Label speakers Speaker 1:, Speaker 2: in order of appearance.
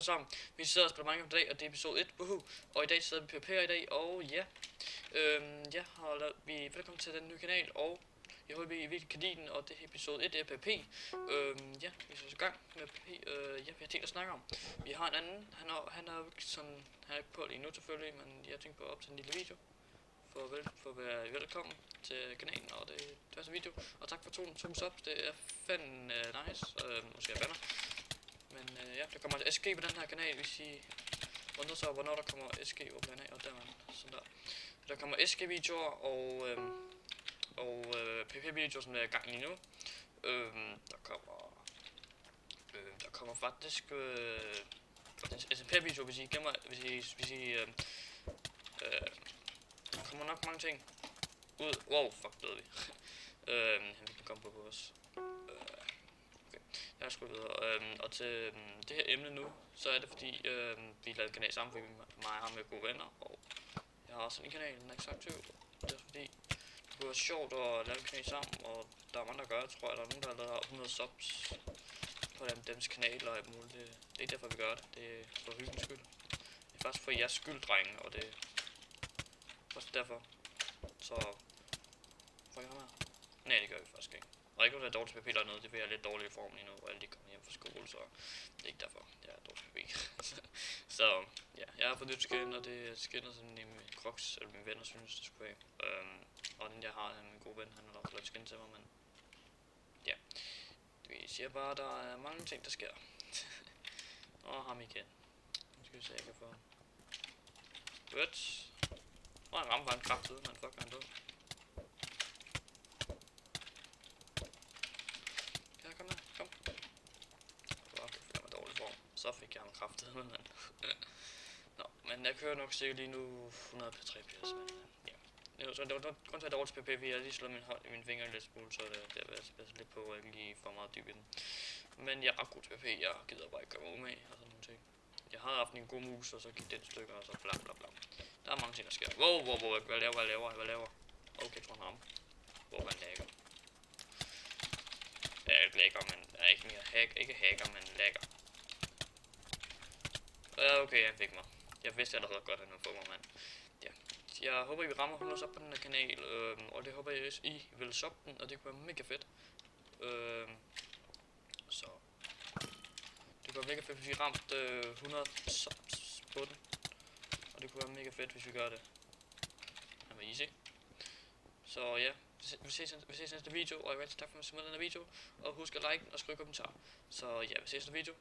Speaker 1: Sammen. Vi sidder og spiller Minecraft i dag, og det er episode 1, og i dag sidder vi på PvP i dag, og ja, velkommen til den nye kanal, og jeg håber, I virkelig kan lide den, og det er episode 1 af PvP. Vi skal i gang med PvP, vi har ting at snakke om. Vi har en anden, han er ikke på lige nu selvfølgelig, men jeg tænker på at optage en lille video, for at være velkommen til kanalen, og det er den første video, og tak for 2 subs, det er fandme nice, måske jeg banner. Men der kommer SG på den her kanal, hvis I undrer sig, hvornår der kommer SG på kanalen, og der er sådan der. Der kommer SG-videoer og PvP-videoer, som er i gang lige nu. Der kommer faktisk SMP-videoer, hvis I gemmer, der kommer nok mange ting ud. Wow, fuck, døde vi. Vi kan komme på os. Jeg skal videre, og til det her emne nu, så er det fordi, vi lavede kanal sammen, fordi mig og ham er gode venner, og jeg har også en kanal, Next Active. Det er fordi, det kunne være sjovt at lave en kanal sammen, og der er mange, der gør det, tror jeg. Der er nogen, der allerede har 100 subs på deres kanal og alt muligt. Det er ikke derfor, vi gør det. Det er for hyggens skyld. Det er faktisk for jeres skyld, drenge, og det er også derfor. Så, får jeg her? Nej, det gør vi faktisk ikke. Og ikke, at det er dårligt PvP eller noget, det vil jeg lidt dårlig i form lige nu, og alle de kommer hjem fra skole, så det er ikke derfor, det er dårligt PvP. Så ja, jeg har fået nyt skin, og det er skinnet, som min Crocs, eller mine venner synes, det skulle have. Og den jeg har, min gode ven, han har også lavet skin til mig, men ja. Vi siger bare, at der er mange ting, der sker. Og ham igen. Nu skal vi se, jeg kan få godt. Og han rammer bare en kraft ud, man fuck, han død. Så fik jeg ham kraftet, men nå, men jeg kører nok sikkert lige nu 100 på 3 PS, men ja. Så det var grund til at dårligt PvP, jeg har lige slået min finger en lidt smule, så det har været lidt på, at jeg ikke lige for meget dyb i den. Men jeg er ret god til PvP, jeg gider bare ikke gøre mig umage og sådan nogle ting. Jeg har haft en god mus, og så gik den stykker, og så bla bla bla. Der er mange ting, der sker. Wow, hvad laver? Okay, jeg tror han rammer. Hvor man lagger. Jeg er ikke lækker, men jeg er ikke mere ikke hacker, men lækker. Okay, han fik mig. Jeg vidste allerede godt, at han ville få mig, mand. Ja. Jeg håber, I vil ramme 100 sub på den her kanal, og det håber jeg, I vil subbe den, og det kunne være mega fedt. Så det kunne være mega fedt, hvis vi ramte 100 subs på den, og det kunne være mega fedt, hvis vi gør det. Det var easy. Så ja, vi ses i næste video, og jeg vil tak for at se med den her video, og husk at like den og skrive kommentar. Så ja, vi ses i næste video.